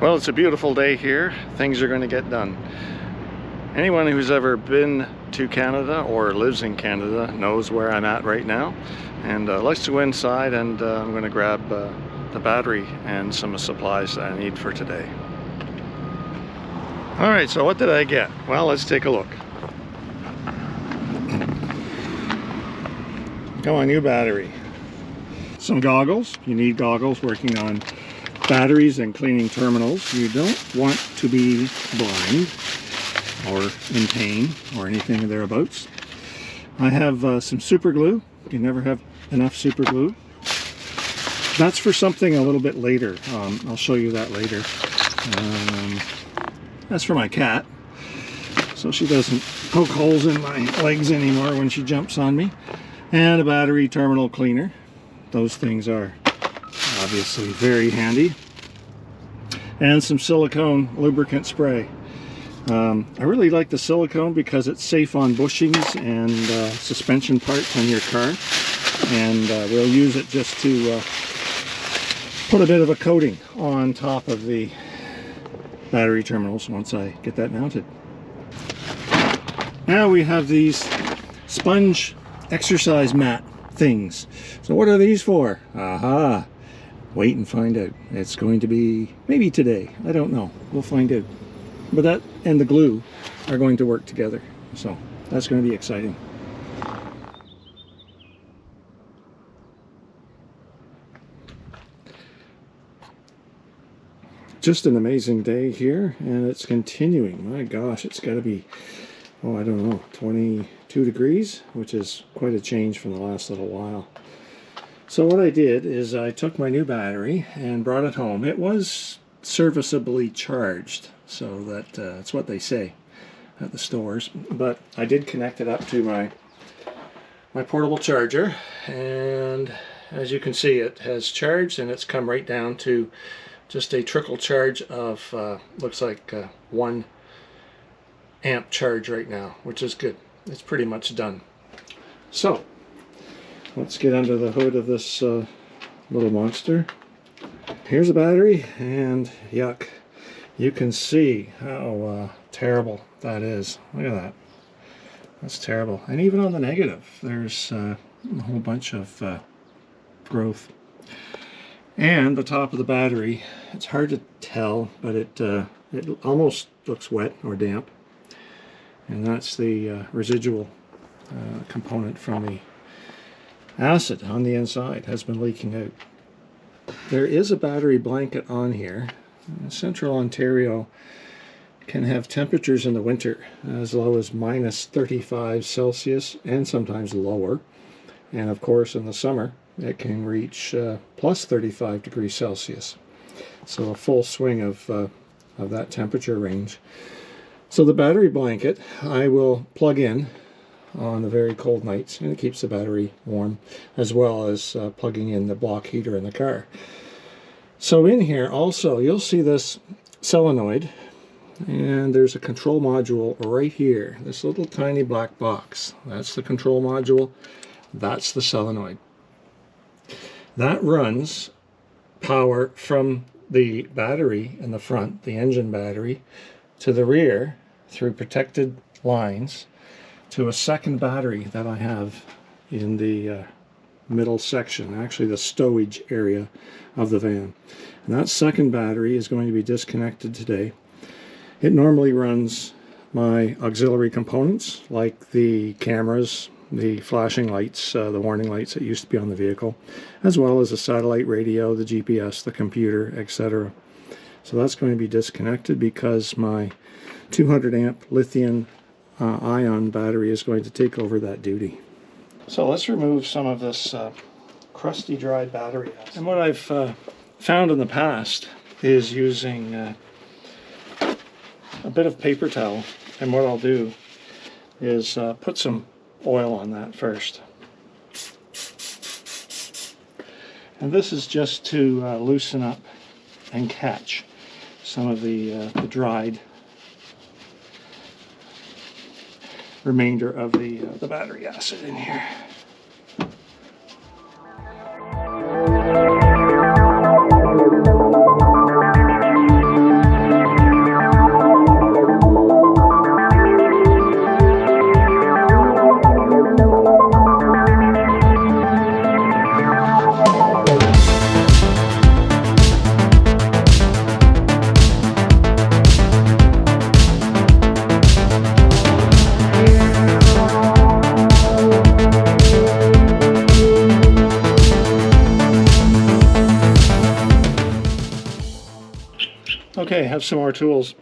Well, it's a beautiful day here. Things are going to get done. Anyone who's ever been to Canada or lives in Canada knows where I'm at right now. And let's go inside, and I'm going to grab the battery and some supplies that I need for today. Alright, so what did I get? Well, let's take a look. Got my new battery. Some goggles. You need goggles working on batteries and cleaning terminals. You don't want to be blind or in pain or anything thereabouts. I have some super glue. You never have enough super glue. That's for something a little bit later. I'll show you that later. That's for my cat, so she doesn't poke holes in my legs anymore when she jumps on me. And a battery terminal cleaner. Those things are obviously very handy. And some silicone lubricant spray. I really like the silicone because it's safe on bushings and suspension parts on your car. And we'll use it just to put a bit of a coating on top of the battery terminals once I get that mounted. Now we have these sponge exercise mat things. So what are these for? Aha! Wait and find out. It's going to be maybe today. I don't know. We'll find out. But that and the glue are going to work together. So that's going to be exciting. Just an amazing day here, and it's continuing. My gosh, it's got to be, oh, I don't know, 22 degrees, which is quite a change from the last little while. So what I did is I took my new battery and brought it home. It was serviceably charged, so that's what they say at the stores. But I did connect it up to my portable charger, and as you can see, it has charged, and it's come right down to just a trickle charge of looks like 1 amp charge right now, which is good. It's pretty much done. So let's get under the hood of this little monster. Here's a battery, and yuck, you can see how terrible that is. Look at that. That's terrible. And even on the negative, there's a whole bunch of growth. And the top of the battery, it's hard to tell, but it almost looks wet or damp. And that's the residual component from the acid on the inside has been leaking out. There is a battery blanket on here. Central Ontario can have temperatures in the winter as low as -35 Celsius and sometimes lower. And of course in the summer it can reach plus 35 degrees Celsius. So a full swing of that temperature range. So the battery blanket I will plug in on the very cold nights, and it keeps the battery warm, as well as plugging in the block heater in the car. So in here also you'll see this solenoid, and there's a control module right here, this little tiny black box. That's the control module, that's the solenoid. That runs power from the battery in the front, the engine battery, to the rear through protected lines to a second battery that I have in the middle section, actually the stowage area of the van. And that second battery is going to be disconnected today. It normally runs my auxiliary components like the cameras, the flashing lights, the warning lights that used to be on the vehicle, as well as the satellite radio, the GPS, the computer, etc. So that's going to be disconnected because my 200 amp lithium ion battery is going to take over that duty. So let's remove some of this crusty dried battery. And what I've found in the past is using a bit of paper towel, and what I'll do is put some oil on that first. And this is just to loosen up and catch some of the dried remainder of the battery acid in here. Okay, have some more tools.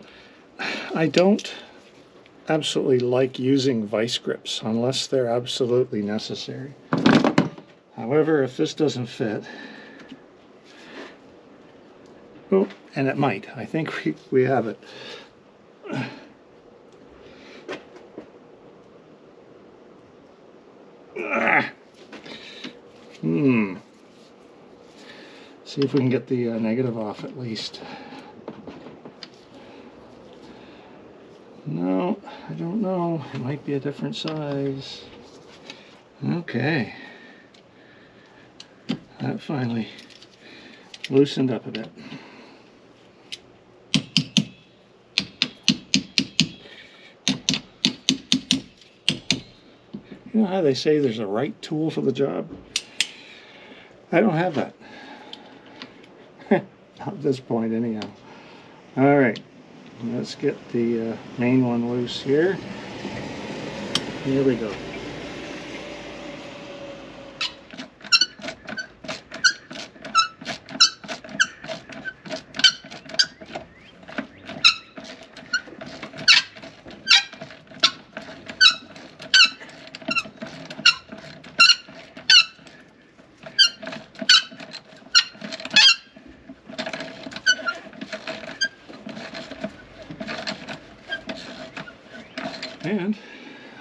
I don't absolutely like using vice grips unless they're absolutely necessary. However, if this doesn't fit, oh, and it might, I think we have it. See if we can get the negative off at least. No, I don't know. It might be a different size. Okay. That finally loosened up a bit. You know how they say there's a right tool for the job? I don't have that. Not at this point anyhow. Alright, let's get the main one loose here. Here we go.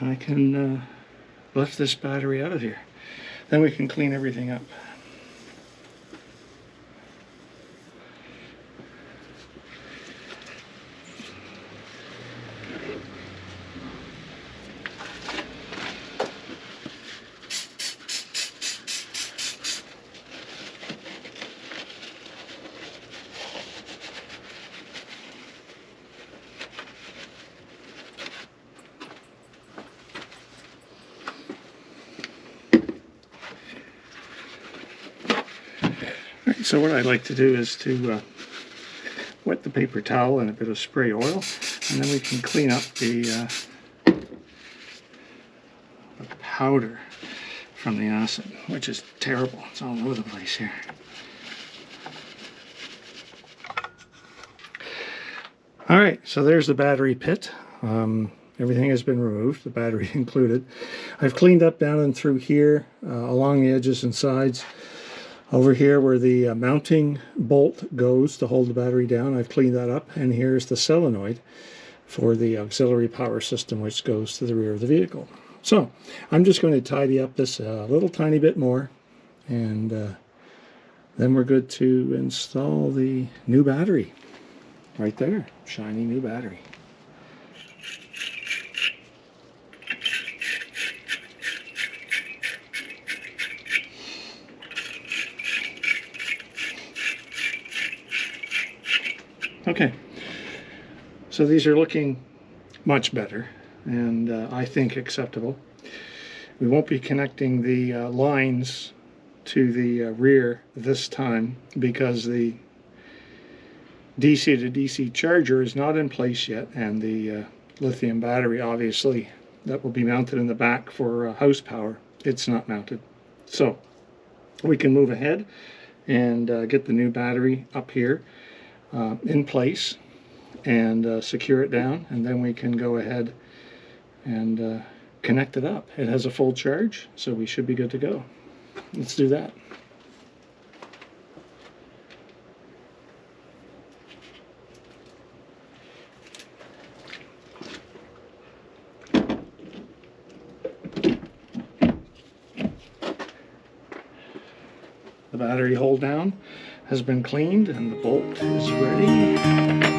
And I can lift this battery out of here. Then we can clean everything up. So what I like to do is to wet the paper towel in a bit of spray oil, and then we can clean up the powder from the acid, which is terrible. It's all over the place here. Alright, so there's the battery pit. Everything has been removed, the battery included. I've cleaned up down and through here, along the edges and sides. Over here where the mounting bolt goes to hold the battery down, I've cleaned that up. And here's the solenoid for the auxiliary power system, which goes to the rear of the vehicle. So I'm just going to tidy up this a little tiny bit more, and then we're good to install the new battery. Right there, shiny new battery. Okay, so these are looking much better, and I think acceptable. We won't be connecting the lines to the rear this time because the DC to DC charger is not in place yet, and the lithium battery, obviously, that will be mounted in the back for house power, it's not mounted. So we can move ahead and get the new battery up here in place and secure it down, and then we can go ahead and connect it up. It has a full charge, so we should be good to go. Let's do that. The battery hold down has been cleaned and the bolt is ready.